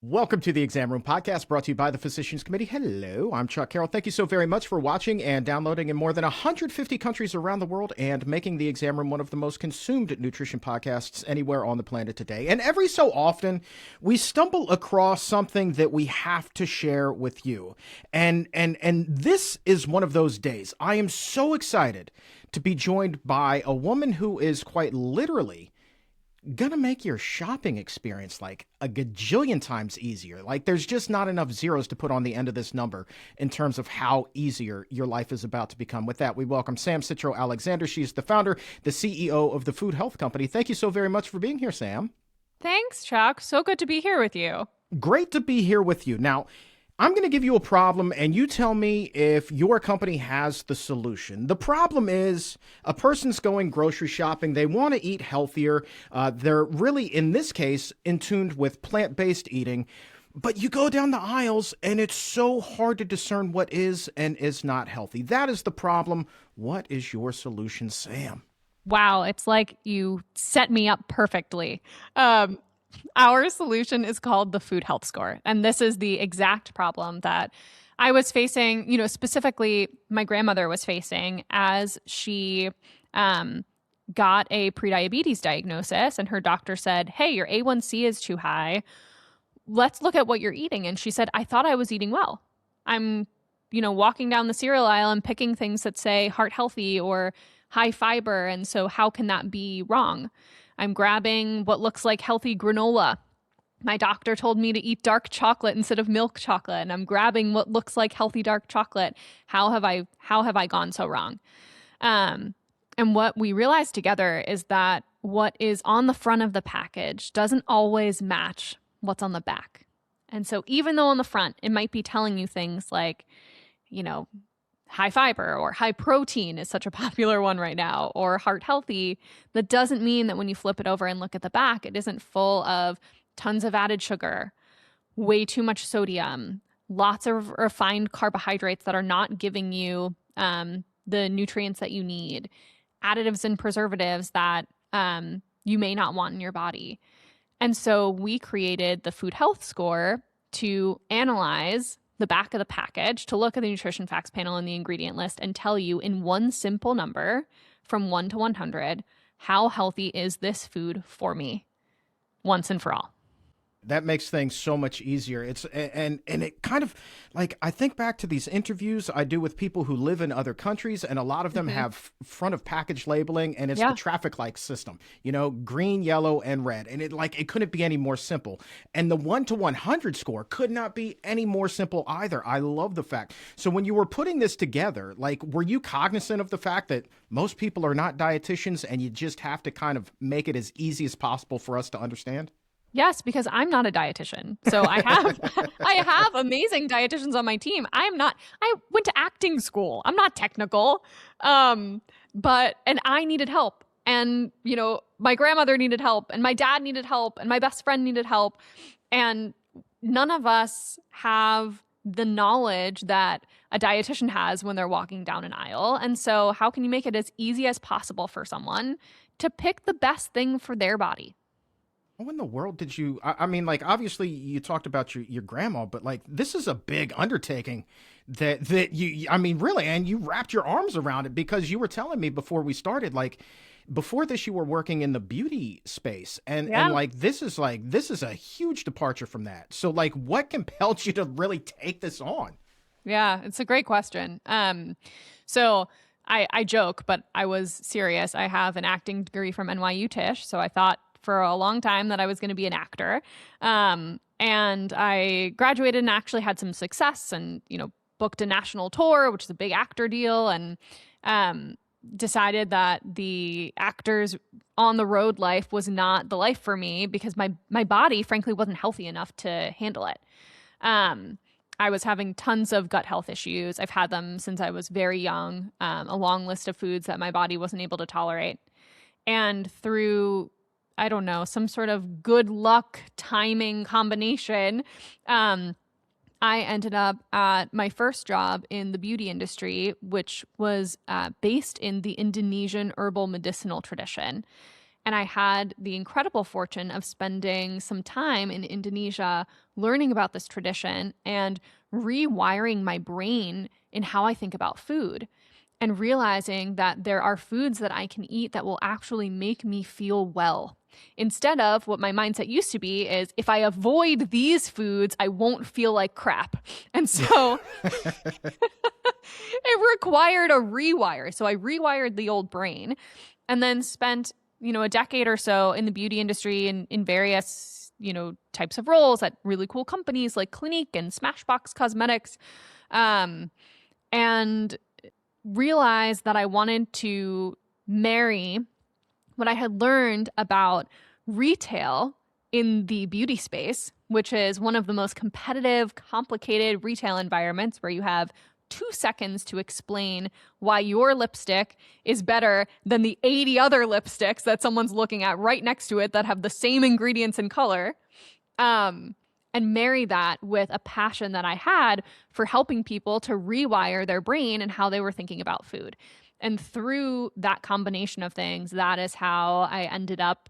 Welcome to the Exam Room Podcast, brought to you by the Physicians Committee. Hello, I'm Chuck Carroll. Thank you so very much for watching and downloading in more than 150 countries around the world and making the Exam Room one of the most consumed nutrition podcasts anywhere on the planet today. And every so often, we stumble across something that we have to share with you. And this is one of those days. I am so excited to be joined by a woman who is quite literally gonna make your shopping experience like a gajillion times easier. Like there's just not enough zeros to put on the end of this number in terms of how easier your life is about to become. With that, we welcome Sam Citro Alexander. She's the founder, the CEO of the FoodHealth Company. Thank you so very much for being here, Sam. Thanks, Chuck. So good to be here with you. Great to be here with you. Now, I'm going to give you a problem, and you tell me if your company has the solution. The problem is a person's going grocery shopping. They want to eat healthier. They're really, in this case, in tune with plant-based eating. But you go down the aisles, and it's so hard to discern what is and is not healthy. That is the problem. What is your solution, Sam? Wow, it's like you set me up perfectly. Our solution is called the FoodHealth Score. And this is the exact problem that I was facing, specifically my grandmother was facing as she got a prediabetes diagnosis. And her doctor said, hey, your A1C is too high. Let's look at what you're eating. And she said, I thought I was eating well. I'm, walking down the cereal aisle and picking things that say heart healthy or high fiber. And so how can that be wrong? I'm grabbing what looks like healthy granola. My doctor told me to eat dark chocolate instead of milk chocolate, and I'm grabbing what looks like healthy dark chocolate. How have I gone so wrong? And what we realized together is that what is on the front of the package doesn't always match what's on the back. And so even though on the front it might be telling you things like, high fiber or high protein is such a popular one right now, or heart healthy, that doesn't mean that when you flip it over and look at the back, it isn't full of tons of added sugar, way too much sodium, lots of refined carbohydrates that are not giving you the nutrients that you need, additives and preservatives that you may not want in your body. And so we created the FoodHealth Score to analyze the back of the package, to look at the nutrition facts panel and the ingredient list and tell you in one simple number from 1 to 100, how healthy is this food for me once and for all. That makes things so much easier. And it kind of like, I think back to these interviews I do with people who live in other countries, and a lot of them have front of package labeling, and it's the traffic light system, green, yellow, and red. And it couldn't be any more simple. And the 1 to 100 score could not be any more simple either. I love the fact. So when you were putting this together, were you cognizant of the fact that most people are not dietitians and you just have to kind of make it as easy as possible for us to understand? Yes, because I'm not a dietitian. So I have amazing dietitians on my team. I went to acting school. I'm not technical. And I needed help. And, my grandmother needed help, and my dad needed help, and my best friend needed help. And none of us have the knowledge that a dietitian has when they're walking down an aisle. And so how can you make it as easy as possible for someone to pick the best thing for their body? How in the world did you, obviously you talked about your grandma, but this is a big undertaking that you, really, and you wrapped your arms around it, because you were telling me before we started, before this, you were working in the beauty space, and this is a huge departure from that. So what compelled you to really take this on? Yeah, it's a great question. So I joke, but I was serious. I have an acting degree from NYU Tisch, so I thought for a long time that I was going to be an actor. And I graduated and actually had some success and, booked a national tour, which is a big actor deal, and decided that the actors on the road life was not the life for me because my body, frankly, wasn't healthy enough to handle it. I was having tons of gut health issues. I've had them since I was very young, a long list of foods that my body wasn't able to tolerate. And through I don't know, some sort of good luck timing combination, I ended up at my first job in the beauty industry, which was based in the Indonesian herbal medicinal tradition. And I had the incredible fortune of spending some time in Indonesia learning about this tradition and rewiring my brain in how I think about food and realizing that there are foods that I can eat that will actually make me feel well. Instead of what my mindset used to be is if I avoid these foods, I won't feel like crap. And so it required a rewire. So I rewired the old brain and then spent, a decade or so in the beauty industry and in various, types of roles at really cool companies like Clinique and Smashbox Cosmetics. And realized that I wanted to marry what I had learned about retail in the beauty space, which is one of the most competitive, complicated retail environments where you have 2 seconds to explain why your lipstick is better than the 80 other lipsticks that someone's looking at right next to it that have the same ingredients and color. And marry that with a passion that I had for helping people to rewire their brain and how they were thinking about food. And through that combination of things, that is how I ended up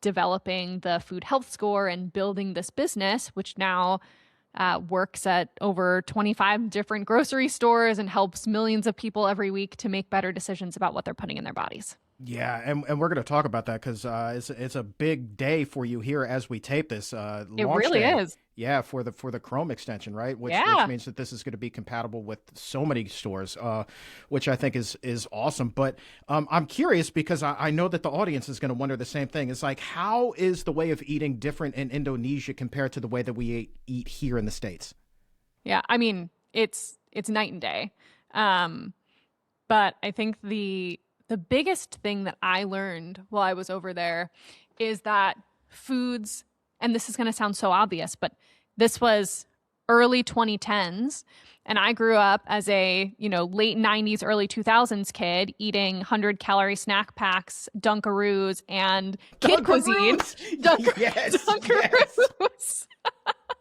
developing the Food Health Score and building this business, which now works at over 25 different grocery stores and helps millions of people every week to make better decisions about what they're putting in their bodies. Yeah, and we're going to talk about that because it's a big day for you here as we tape this. It Launch really day. is. Yeah, for the Chrome extension, right? Which means that this is going to be compatible with so many stores, which I think is awesome. But I'm curious because I know that the audience is going to wonder the same thing. It's like, how is the way of eating different in Indonesia compared to the way that we eat here in the States? Yeah, I mean, it's night and day. But I think the biggest thing that I learned while I was over there is that foods, and this is going to sound so obvious, but this was early 2010s. And I grew up as a, late 90s, early 2000s kid eating 100-calorie snack packs, Dunkaroos, and kid cuisine. Yes. Dunkaroos.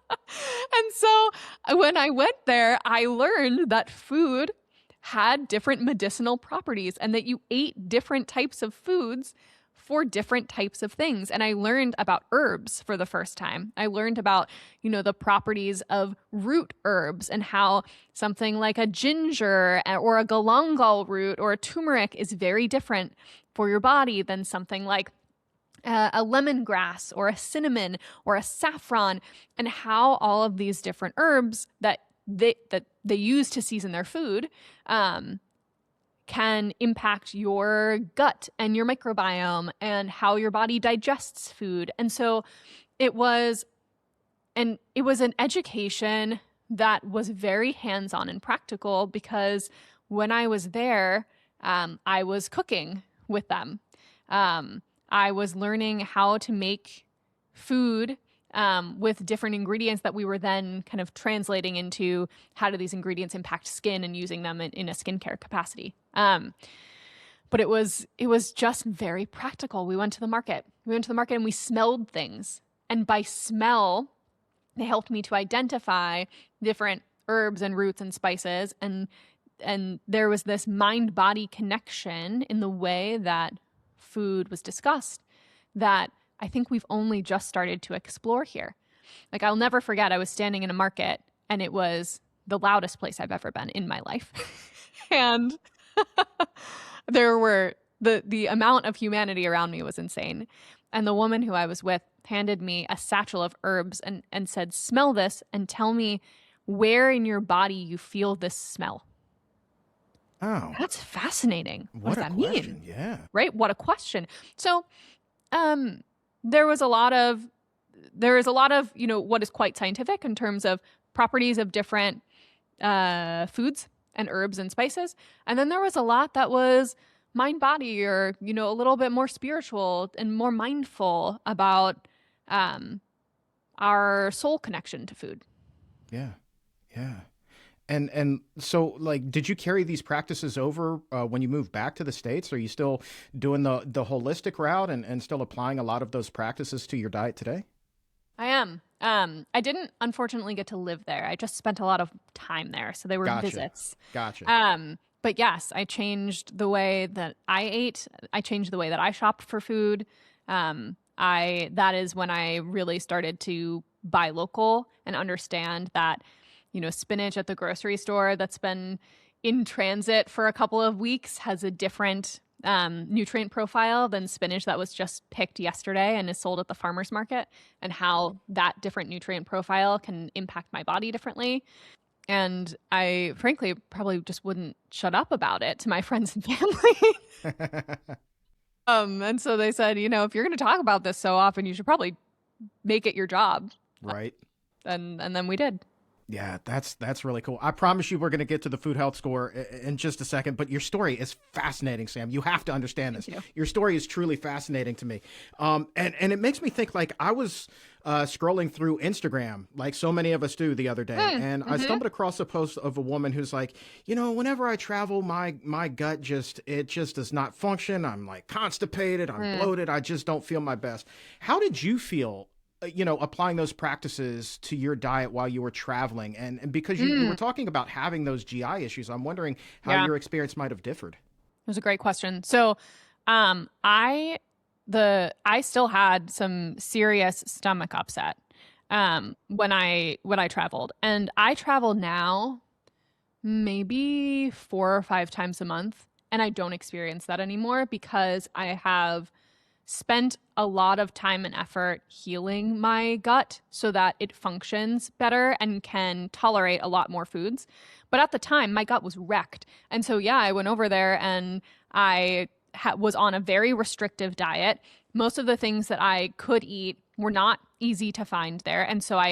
And so when I went there, I learned that food had different medicinal properties and that you ate different types of foods for different types of things. And I learned about herbs for the first time. I learned about, the properties of root herbs and how something like a ginger or a galangal root or a turmeric is very different for your body than something like a lemongrass or a cinnamon or a saffron, and how all of these different herbs that they use to season their food can impact your gut and your microbiome and how your body digests food. And so it was an education that was very hands-on and practical because when I was there, I was cooking with them. I was learning how to make food with different ingredients that we were then kind of translating into how do these ingredients impact skin and using them in a skincare capacity. But it was just very practical. We went to the market. And we smelled things. And by smell, they helped me to identify different herbs and roots and spices. And there was this mind-body connection in the way that food was discussed that I think we've only just started to explore here. Like, I'll never forget, I was standing in a market and it was the loudest place I've ever been in my life. And there were the amount of humanity around me was insane. And the woman who I was with handed me a satchel of herbs and said, smell this and tell me where in your body you feel this smell. Oh, that's fascinating. What does that question. mean? Yeah. Right? What a question. So, there is a lot of, what is quite scientific in terms of properties of different foods and herbs and spices. And then there was a lot that was mind body or, a little bit more spiritual and more mindful about our soul connection to food. Yeah. Yeah. And so, like, did you carry these practices over when you moved back to the States? Are you still doing the holistic route and still applying a lot of those practices to your diet today? I am. I didn't, unfortunately, get to live there. I just spent a lot of time there. So they were visits. Gotcha. But But yes, I changed the way that I ate. I changed the way that I shopped for food. That is when I really started to buy local and understand that, spinach at the grocery store that's been in transit for a couple of weeks has a different nutrient profile than spinach that was just picked yesterday and is sold at the farmer's market, and how that different nutrient profile can impact my body differently. And I frankly probably just wouldn't shut up about it to my friends and family. And so they said, if you're going to talk about this so often, you should probably make it your job. Right. And then we did. Yeah, that's really cool. I promise you we're going to get to the food health score in just a second, but your story is fascinating, Sam. You have to understand this. Your story is truly fascinating to me. And it makes me think, like, I was scrolling through Instagram, like so many of us do, the other day, and I stumbled across a post of a woman who's like, whenever I travel, my gut just does not function. I'm like constipated, I'm bloated, I just don't feel my best. How did you feel applying those practices to your diet while you were traveling? And because you were talking about having those GI issues, I'm wondering how your experience might have differed. It was a great question. So, I still had some serious stomach upset, when I traveled, and I travel now maybe 4 or 5 times a month, and I don't experience that anymore because I have spent a lot of time and effort healing my gut so that it functions better and can tolerate a lot more foods. But at the time, my gut was wrecked. And so, I went over there and I was on a very restrictive diet. Most of the things that I could eat were not easy to find there. And so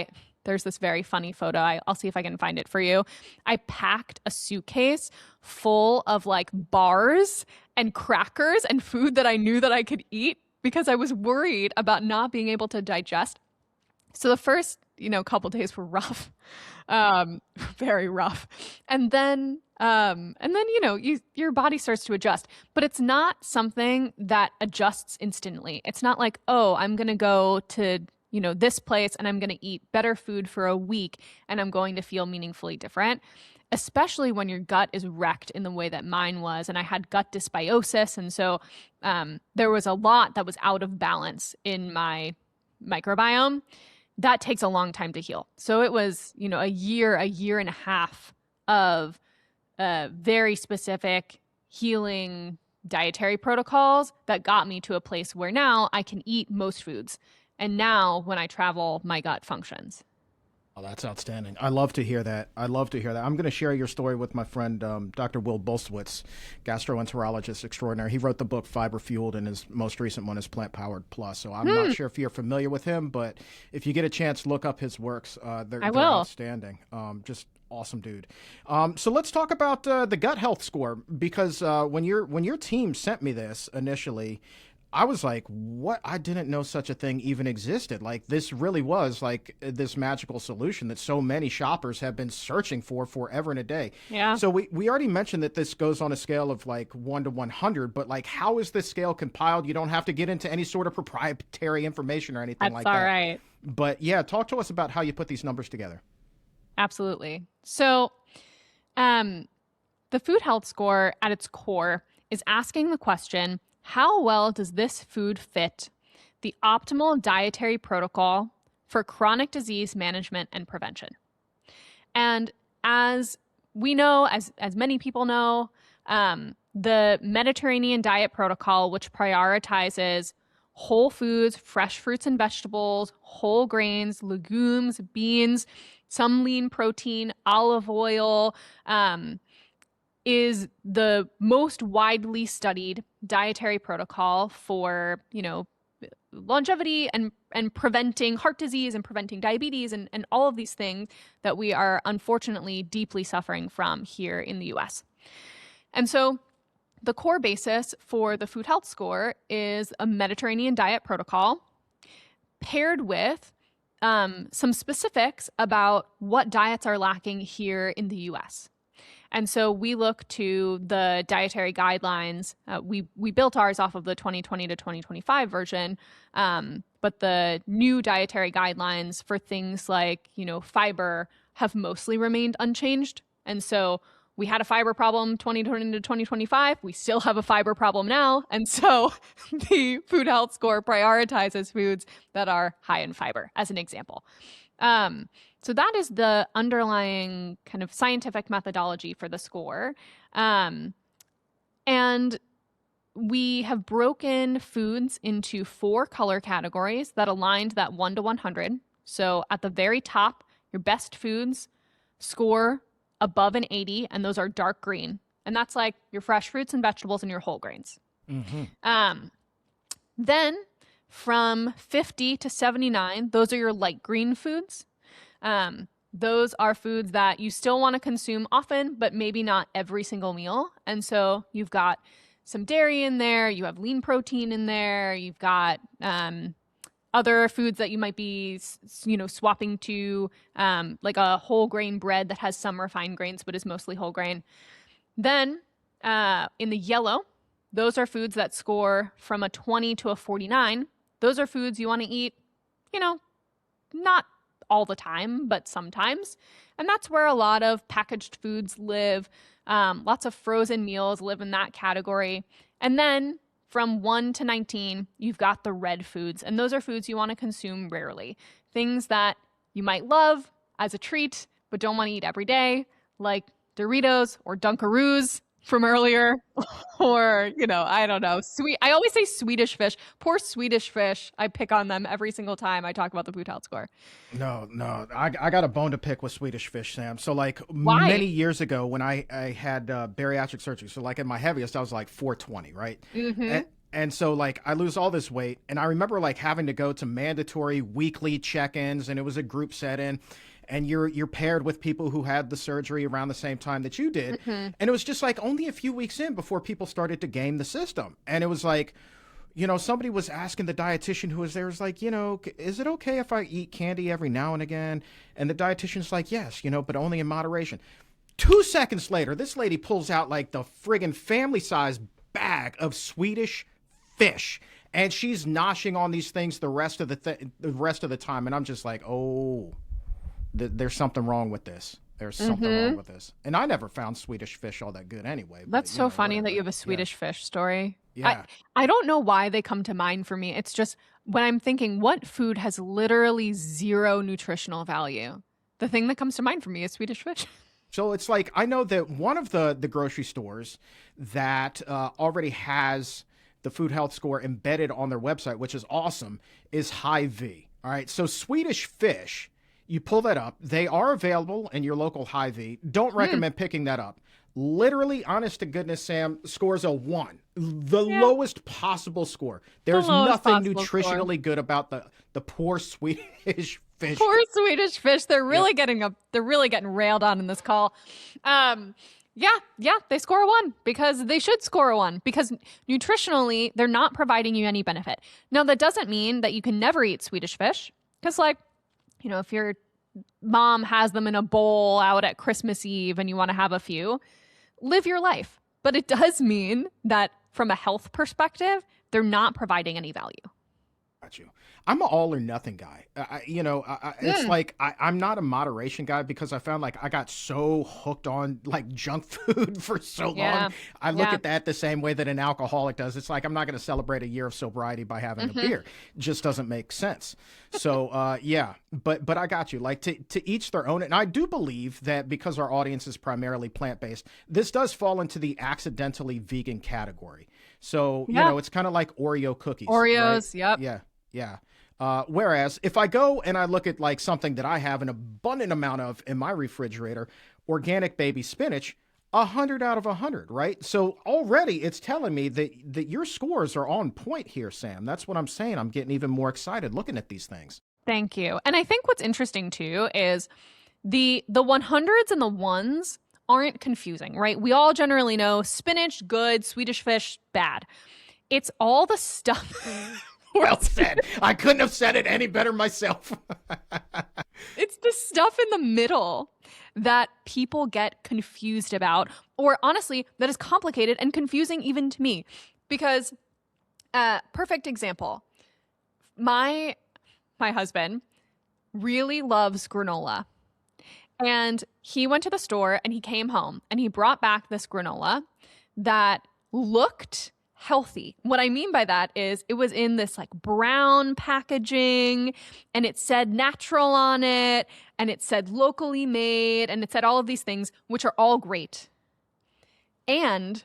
there's this very funny photo. I'll see if I can find it for you. I packed a suitcase full of like bars and crackers and food that I knew that I could eat because I was worried about not being able to digest. So the first, couple days were rough, very rough. And then, your body starts to adjust, but it's not something that adjusts instantly. It's not like, oh, I'm going to go to, this place and I'm going to eat better food for a week and I'm going to feel meaningfully different, especially when your gut is wrecked in the way that mine was. And I had gut dysbiosis. And so there was a lot that was out of balance in my microbiome. That takes a long time to heal. So it was, a year and a half of very specific healing dietary protocols that got me to a place where now I can eat most foods. And now when I travel, my gut functions. Oh, that's outstanding. I love to hear that. I'm going to share your story with my friend, Dr. Will Bolswitz, gastroenterologist extraordinary. He wrote the book Fiber Fueled, and his most recent one is Plant Powered Plus. So I'm not sure if you're familiar with him, but if you get a chance, look up his works. They're outstanding. Just awesome dude. So let's talk about the gut health score, because when your team sent me this initially, I was like, what? I didn't know such a thing even existed. Like, this really was like this magical solution that so many shoppers have been searching for forever and a day. Yeah. So we already mentioned that this goes on a scale of like 1 to 100, but like, how is this scale compiled? You don't have to get into any sort of proprietary information or anything like that. That's all right. But yeah, talk to us about how you put these numbers together. Absolutely. So, the food health score at its core is asking the question, how well does this food fit the optimal dietary protocol for chronic disease management and prevention? And as we know, as many people know, the Mediterranean diet protocol, which prioritizes whole foods, fresh fruits and vegetables, whole grains, legumes, beans, some lean protein, olive oil, is the most widely studied dietary protocol for, longevity and preventing heart disease and preventing diabetes and all of these things that we are unfortunately deeply suffering from here in the US. And so the core basis for the food health score is a Mediterranean diet protocol paired with some specifics about what diets are lacking here in the US. And so we look to the dietary guidelines. We built ours off of the 2020 to 2025 version, but the new dietary guidelines for things like, fiber have mostly remained unchanged. And so we had a fiber problem 2020 to 2025. We still have a fiber problem now. And so the Food Health Score prioritizes foods that are high in fiber, as an example. So that is the underlying kind of scientific methodology for the score. And we have broken foods into 4 color categories that aligned that 1 to 100. So at the very top, your best foods score above an 80, and those are dark green. And that's like your fresh fruits and vegetables and your whole grains. Then from 50 to 79, those are your light green foods. Those are foods that you still want to consume often, but maybe not every single meal. And so you've got some dairy in there, you have lean protein in there, you've got other foods that you might be, swapping to, like a whole grain bread that has some refined grains, but is mostly whole grain. Then in the yellow, those are foods that score from a 20 to a 49. Those are foods you want to eat, not all the time, but sometimes. And that's where a lot of packaged foods live. Lots of frozen meals live in that category. And then from 1 to 19, you've got the red foods. And those are foods you want to consume rarely. Things that you might love as a treat, but don't want to eat every day, like Doritos or Dunkaroos from earlier, or, I don't know, I always say Swedish fish. Poor Swedish fish. I pick on them every single time I talk about the Food Health Score. No, I got a bone to pick with Swedish fish, Sam. So like Why? many years ago when I had bariatric surgery, so like at my heaviest, I was like 420, right? And so like I lose all this weight, and I remember like having to go to mandatory weekly check-ins, and it was a group set-in. And you're paired with people who had the surgery around the same time that you did. And it was just like only a few weeks in before people started to game the system. And it was like, somebody was asking the dietitian who was there, was like, is it okay if I eat candy every now and again? And the dietitian's like, yes, but only in moderation. 2 seconds later, this lady pulls out like the friggin' family-sized bag of Swedish fish. And she's noshing on these things the rest of the time. And I'm just like, oh, there's something wrong with this. There's something wrong with this. And I never found Swedish fish all that good anyway. That's so funny that you have a Swedish fish story. Yeah. I don't know why they come to mind for me. It's just when I'm thinking what food has literally zero nutritional value, the thing that comes to mind for me is Swedish fish. So it's like, I know that one of the grocery stores that already has the Food Health Score embedded on their website, which is awesome, is Hy-Vee. All right. So Swedish fish, you pull that up. They are available in your local Hy-Vee. Don't recommend picking that up. Literally, honest to goodness, Sam, scores a 1. The lowest possible score. There's nothing nutritionally good about the poor Swedish fish. Poor Swedish fish. They're really getting railed on in this call. They score a 1 because they should score a 1 because nutritionally, they're not providing you any benefit. Now, that doesn't mean that you can never eat Swedish fish because if your mom has them in a bowl out at Christmas Eve and you want to have a few, live your life. But it does mean that from a health perspective, they're not providing any value. Got you. I'm an all or nothing guy. It's like I'm not a moderation guy because I found like I got so hooked on like junk food for so long. I look at that the same way that an alcoholic does. It's like I'm not going to celebrate a year of sobriety by having a beer. It just doesn't make sense. So but I got you. Like to each their own. And I do believe that because our audience is primarily plant-based, this does fall into the accidentally vegan category. So, it's kind of like Oreo cookies. Oreos, right? Yeah. Whereas if I go and I look at like something that I have an abundant amount of in my refrigerator, organic baby spinach, 100 out of 100, right? So already it's telling me that your scores are on point here, Sam. That's what I'm saying. I'm getting even more excited looking at these things. Thank you. And I think what's interesting too is the 100s and the 1s aren't confusing, right? We all generally know spinach, good, Swedish fish, bad. It's all the stuff. Well said. I couldn't have said it any better myself. It's the stuff in the middle that people get confused about, or honestly, that is complicated and confusing even to me. Because, perfect example, my husband really loves granola. And he went to the store and he came home and he brought back this granola that looked healthy. What I mean by that is it was in this like brown packaging and it said natural on it and it said locally made and it said all of these things, which are all great. And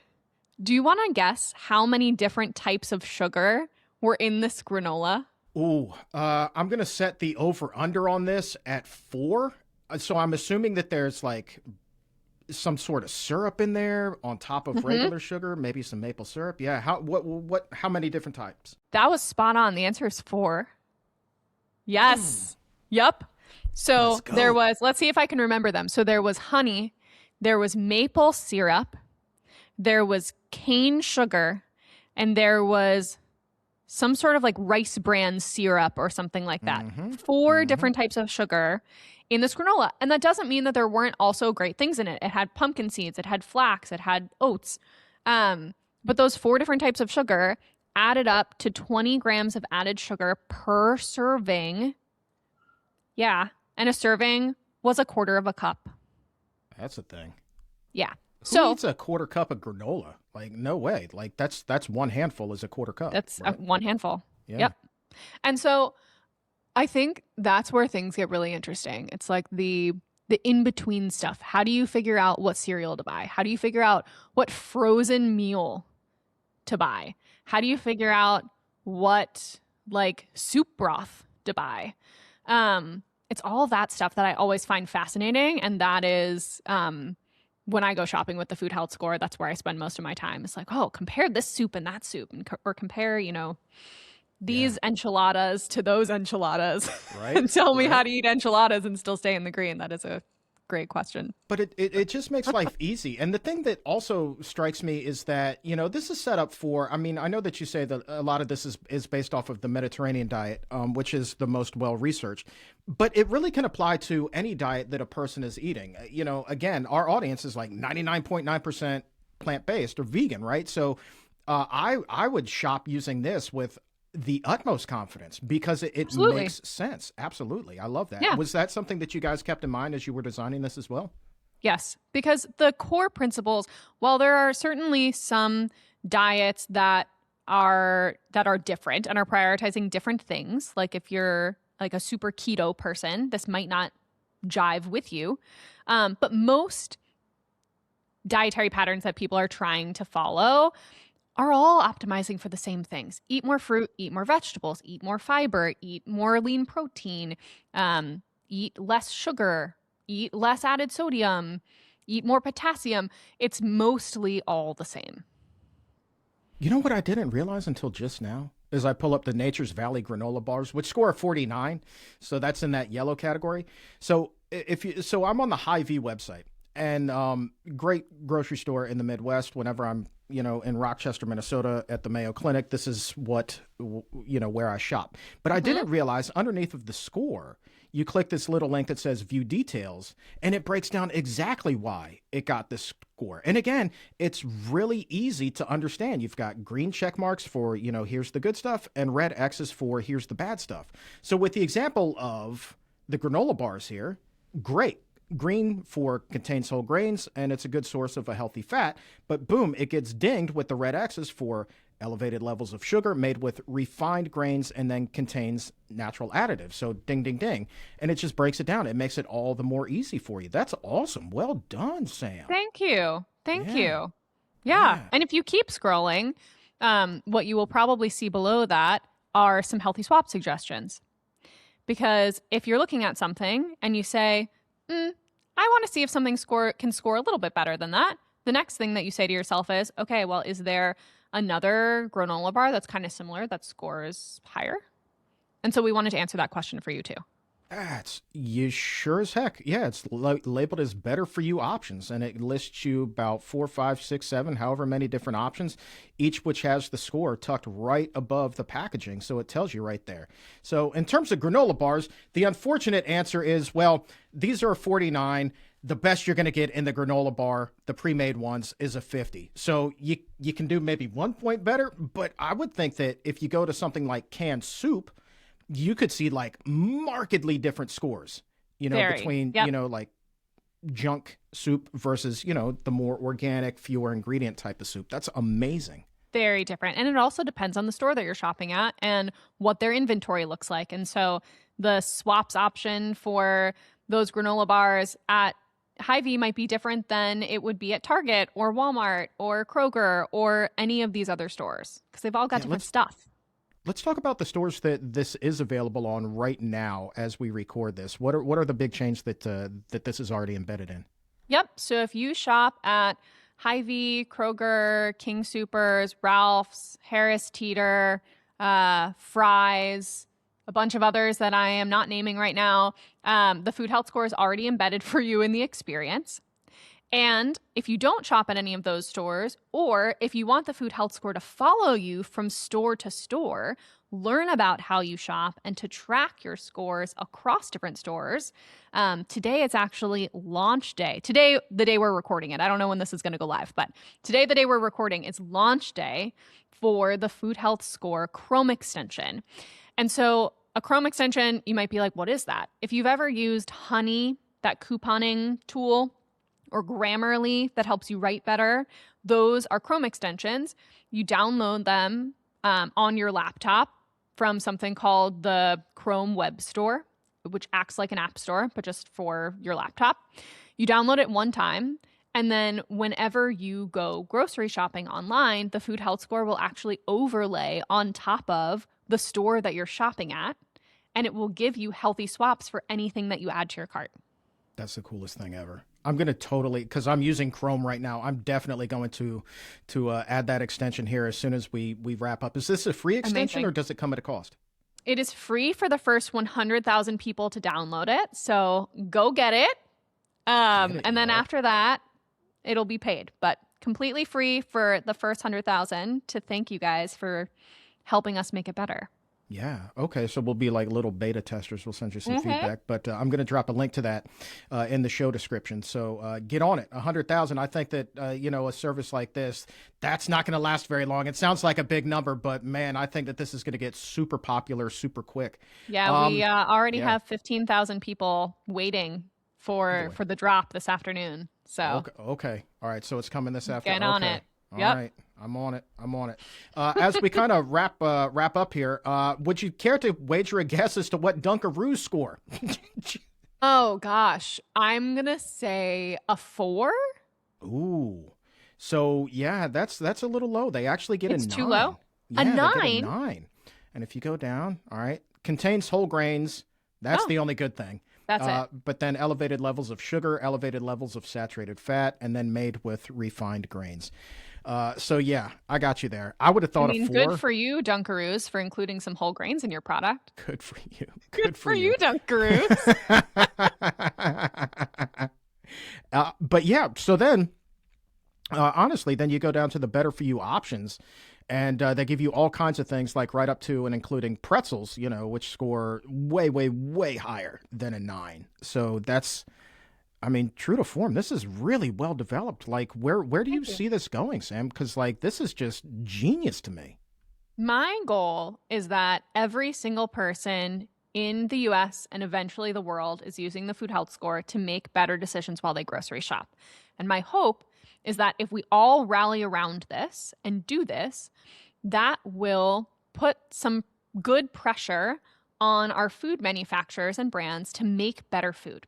do you want to guess how many different types of sugar were in this granola? Ooh, I'm going to set the over-under on this at 4. So I'm assuming that there's like some sort of syrup in there on top of regular sugar, maybe some maple syrup. Yeah. How many different types? That was spot on. The answer is 4. Yes. Yep. So there was, let's see if I can remember them. So there was honey, there was maple syrup, there was cane sugar, and there was some sort of like rice bran syrup or something like that. 4 different types of sugar in this granola. And that doesn't mean that there weren't also great things in it. It had pumpkin seeds, it had flax, it had oats. But those 4 different types of sugar added up to 20 grams of added sugar per serving. Yeah. And a serving was a quarter of a cup. That's a thing. Yeah. Who eats a quarter cup of granola? Like, no way. Like, that's one handful is a quarter cup. That's right? One handful. Yeah. Yep. And so I think that's where things get really interesting. It's like the in-between stuff. How do you figure out what cereal to buy? How do you figure out what frozen meal to buy? How do you figure out what like soup broth to buy? It's all that stuff that I always find fascinating. And that is when I go shopping with the Food Health Score, that's where I spend most of my time. It's like, oh, compare this soup and that soup, and or compare, these enchiladas to those enchiladas, Right. and tell me how to eat enchiladas and still stay in the green. That is a great question. But it just makes life easy. And the thing that also strikes me is that, this is set up for, I mean, I know that you say that a lot of this is based off of the Mediterranean diet, which is the most well-researched, but it really can apply to any diet that a person is eating. Again, our audience is like 99.9% plant-based or vegan, right? So I would shop using this with the utmost confidence because it makes sense. Absolutely. I love that. Yeah. Was that something that you guys kept in mind as you were designing this as well? Yes, because the core principles, while there are certainly some diets that are different and are prioritizing different things, like if you're like a super keto person, this might not jive with you. But most dietary patterns that people are trying to follow are all optimizing for the same things. Eat more fruit, eat more vegetables, eat more fiber, eat more lean protein, eat less sugar, eat less added sodium, eat more potassium. It's mostly all the same. You know what I didn't realize until just now is I pull up the Nature's Valley granola bars, which score a 49. So that's in that yellow category. So I'm on the Hy-Vee website, and great grocery store in the Midwest. Whenever I'm in Rochester, Minnesota at the Mayo Clinic, this is where I shop. But I didn't realize underneath of the score, you click this little link that says view details, and it breaks down exactly why it got this score. And again, it's really easy to understand. You've got green check marks for, here's the good stuff, and red X's for here's the bad stuff. So with the example of the granola bars here, great. Green for contains whole grains, and it's a good source of a healthy fat. But boom, it gets dinged with the red X's for elevated levels of sugar made with refined grains and then contains natural additives. So ding, ding, ding. And it just breaks it down. It makes it all the more easy for you. That's awesome. Well done, Sam. Thank you. Thank you. Yeah. And if you keep scrolling, what you will probably see below that are some healthy swap suggestions. Because if you're looking at something and you say, I want to see if something can score a little bit better than that, the next thing that you say to yourself is, okay, well, is there another granola bar that's kind of similar that scores higher? And so we wanted to answer that question for you too. You sure as heck. Yeah, it's labeled as better for you options, and it lists you about 4, 5, 6, 7, however many different options, each which has the score tucked right above the packaging. So it tells you right there. So in terms of granola bars, the unfortunate answer is, well, these are a 49. The best you're going to get in the granola bar, the pre-made ones, is a 50. So you can do maybe 1 point better, but I would think that if you go to something like canned soup, you could see like markedly different scores, between, like junk soup versus, the more organic, fewer ingredient type of soup. That's amazing. Very different. And it also depends on the store that you're shopping at and what their inventory looks like. And so the swaps option for those granola bars at Hy-Vee might be different than it would be at Target or Walmart or Kroger or any of these other stores because they've all got different stuff. Let's talk about the stores that this is available on right now as we record this. What are the big chains that this is already embedded in? Yep. So if you shop at Hy-Vee, Kroger, King Soopers, Ralph's, Harris Teeter, Fry's, a bunch of others that I am not naming right now, the Food Health Score is already embedded for you in the experience. And if you don't shop at any of those stores, or if you want the Food Health Score to follow you from store to store, learn about how you shop, and to track your scores across different stores, today it's actually launch day. Today, the day we're recording it. I don't know when this is going to go live, but today, the day we're recording, is launch day for the Food Health Score Chrome extension. And so a Chrome extension, you might be like, what is that? If you've ever used Honey, that couponing tool, or Grammarly that helps you write better, those are Chrome extensions. You download them on your laptop from something called the Chrome Web Store, which acts like an app store, but just for your laptop. You download it one time, and then whenever you go grocery shopping online, the Food Health Score will actually overlay on top of the store that you're shopping at, and it will give you healthy swaps for anything that you add to your cart. That's the coolest thing ever. I'm going to totally, because I'm using Chrome right now, I'm definitely going to add that extension here as soon as we wrap up. Is this a free extension Or does it come at a cost? It is free for the first 100,000 people to download it. So go get it. And then after that, it'll be paid, but completely free for the first 100,000 to thank you guys for helping us make it better. Yeah. Okay. So we'll be like little beta testers. We'll send you some feedback, but I'm going to drop a link to that in the show description. So get on it. 100,000. I think that, a service like this, that's not going to last very long. It sounds like a big number, but man, I think that this is going to get super popular, super quick. Yeah. We already have 15,000 people waiting for the drop this afternoon. So. Okay. All right. So it's coming this afternoon. Get on it. All right. I'm on it. As we kind of wrap up here, would you care to wager a guess as to what Dunkaroos score? Oh, gosh. I'm going to say a 4. Ooh. So, yeah, that's a little low. They actually get it's a 9. Too low? Yeah, a 9? They get a 9. And if you go down, all right, contains whole grains. That's the only good thing. That's it. But then elevated levels of sugar, elevated levels of saturated fat, and then made with refined grains. So yeah, I got you there. I would have thought a 4. Good for you, Dunkaroos, for including some whole grains in your product. Good for you. Good for you, Dunkaroos. But yeah, so then, honestly, then you go down to the better for you options, and they give you all kinds of things, like right up to and including pretzels, which score way, way, way higher than a 9. So that's, true to form. This is really well developed. Like, where do you see this going, Sam? Because this is just genius to me. My goal is that every single person in the US and eventually the world is using the Food Health Score to make better decisions while they grocery shop. And my hope is that if we all rally around this and do this, that will put some good pressure on our food manufacturers and brands to make better food.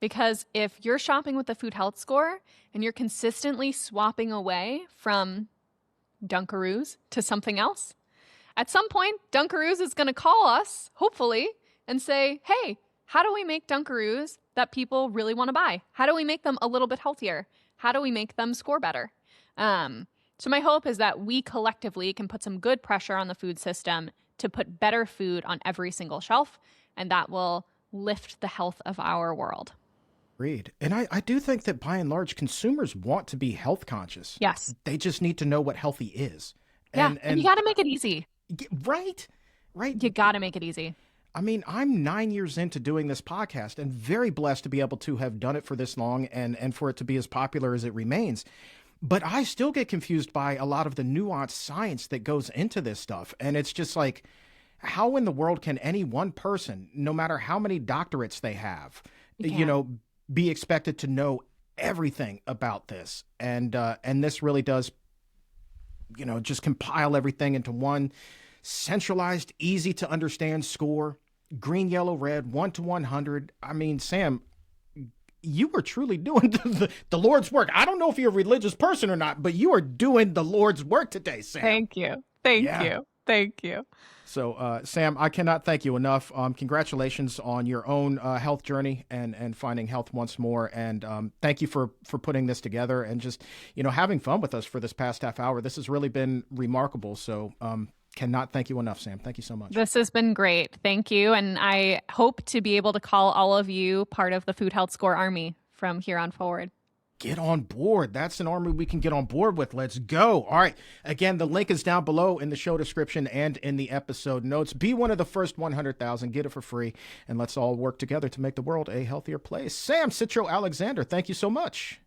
Because if you're shopping with the Food Health Score and you're consistently swapping away from Dunkaroos to something else, at some point, Dunkaroos is going to call us, hopefully, and say, hey, how do we make Dunkaroos that people really want to buy? How do we make them a little bit healthier? How do we make them score better? So my hope is that we collectively can put some good pressure on the food system to put better food on every single shelf, and that will lift the health of our world. Agreed. And I do think that by and large, consumers want to be health conscious. Yes. They just need to know what healthy is. And you got to make it easy. Right. You got to make it easy. I'm 9 years into doing this podcast and very blessed to be able to have done it for this long and for it to be as popular as it remains. But I still get confused by a lot of the nuanced science that goes into this stuff. And it's just like, how in the world can any one person, no matter how many doctorates they have, be expected to know everything about this. And this really does, just compile everything into one centralized, easy to understand score. Green, yellow, red, 1 to 100. I mean, Sam, you are truly doing the Lord's work. I don't know if you're a religious person or not, but you are doing the Lord's work today, Sam. Thank you. Thank you. Thank you. So, Sam, I cannot thank you enough. Congratulations on your own health journey and finding health once more. And thank you for putting this together and just, having fun with us for this past half hour. This has really been remarkable. So, cannot thank you enough, Sam. Thank you so much. This has been great. Thank you. And I hope to be able to call all of you part of the Food Health Score Army from here on forward. Get on board. That's an army we can get on board with. Let's go. All right. Again, the link is down below in the show description and in the episode notes. Be one of the first 100,000. Get it for free. And let's all work together to make the world a healthier place. Sam Citro Alexander, thank you so much.